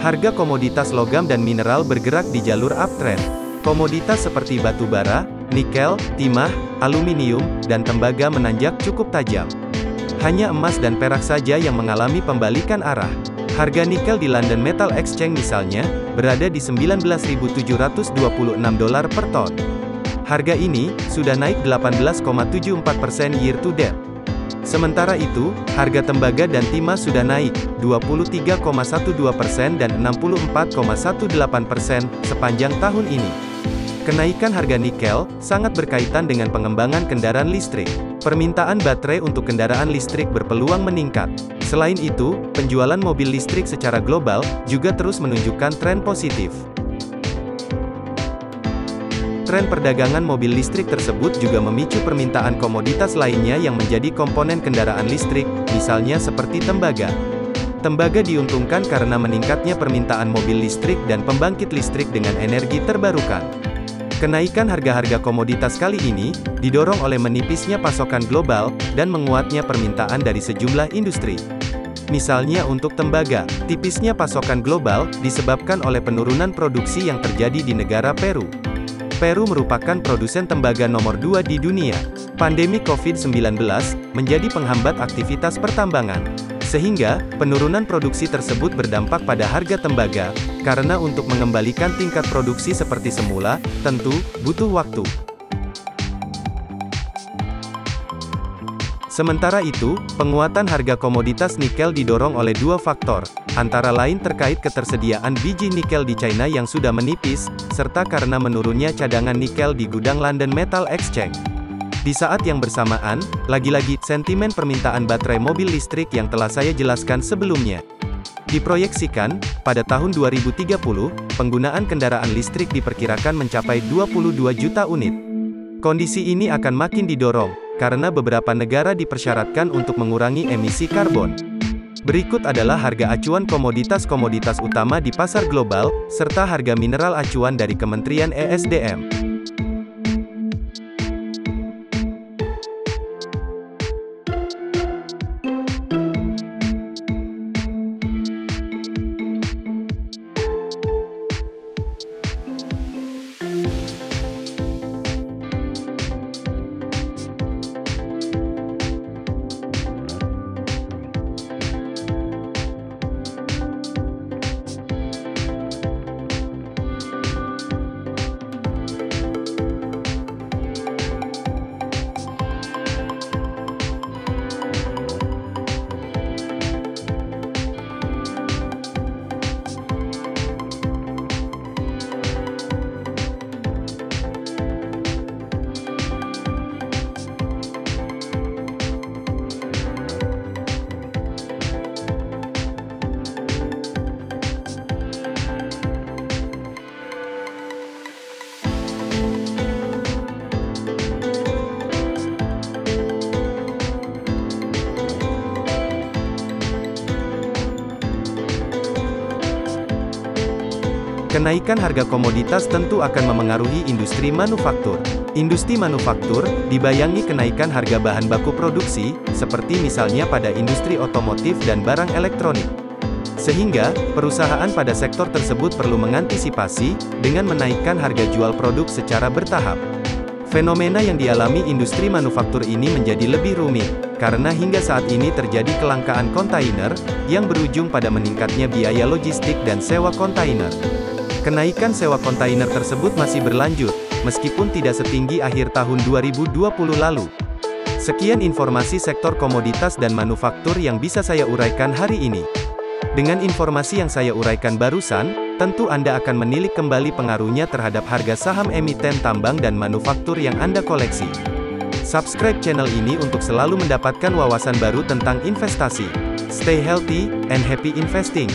Harga komoditas logam dan mineral bergerak di jalur uptrend. Komoditas seperti batu bara, nikel, timah, aluminium, dan tembaga menanjak cukup tajam. Hanya emas dan perak saja yang mengalami pembalikan arah. Harga nikel di London Metal Exchange misalnya, berada di $19.726 per ton. Harga ini, sudah naik 18,74% year to date. Sementara itu, harga tembaga dan timah sudah naik 23,12% dan 64,18% sepanjang tahun ini. Kenaikan harga nikel sangat berkaitan dengan pengembangan kendaraan listrik. Permintaan baterai untuk kendaraan listrik berpeluang meningkat. Selain itu, penjualan mobil listrik secara global juga terus menunjukkan tren positif. Tren perdagangan mobil listrik tersebut juga memicu permintaan komoditas lainnya yang menjadi komponen kendaraan listrik, misalnya seperti tembaga. Tembaga diuntungkan karena meningkatnya permintaan mobil listrik dan pembangkit listrik dengan energi terbarukan. Kenaikan harga-harga komoditas kali ini didorong oleh menipisnya pasokan global dan menguatnya permintaan dari sejumlah industri. Misalnya untuk tembaga, tipisnya pasokan global disebabkan oleh penurunan produksi yang terjadi di negara Peru. Peru merupakan produsen tembaga nomor 2 di dunia. Pandemi COVID-19 menjadi penghambat aktivitas pertambangan. Sehingga, penurunan produksi tersebut berdampak pada harga tembaga, karena untuk mengembalikan tingkat produksi seperti semula, tentu, butuh waktu. Sementara itu, penguatan harga komoditas nikel didorong oleh dua faktor, antara lain terkait ketersediaan biji nikel di China yang sudah menipis, serta karena menurunnya cadangan nikel di gudang London Metal Exchange. Di saat yang bersamaan, lagi-lagi, sentimen permintaan baterai mobil listrik yang telah saya jelaskan sebelumnya. Diproyeksikan, pada tahun 2030, penggunaan kendaraan listrik diperkirakan mencapai 22 juta unit. Kondisi ini akan makin didorong, karena beberapa negara dipersyaratkan untuk mengurangi emisi karbon. Berikut adalah harga acuan komoditas-komoditas utama di pasar global, serta harga mineral acuan dari Kementerian ESDM. Kenaikan harga komoditas tentu akan memengaruhi industri manufaktur. Industri manufaktur dibayangi kenaikan harga bahan baku produksi, seperti misalnya pada industri otomotif dan barang elektronik. Sehingga, perusahaan pada sektor tersebut perlu mengantisipasi dengan menaikkan harga jual produk secara bertahap. Fenomena yang dialami industri manufaktur ini menjadi lebih rumit, karena hingga saat ini terjadi kelangkaan kontainer, yang berujung pada meningkatnya biaya logistik dan sewa kontainer. Kenaikan sewa kontainer tersebut masih berlanjut, meskipun tidak setinggi akhir tahun 2020 lalu. Sekian informasi sektor komoditas dan manufaktur yang bisa saya uraikan hari ini. Dengan informasi yang saya uraikan barusan, tentu Anda akan menilik kembali pengaruhnya terhadap harga saham emiten tambang dan manufaktur yang Anda koleksi. Subscribe channel ini untuk selalu mendapatkan wawasan baru tentang investasi. Stay healthy and happy investing.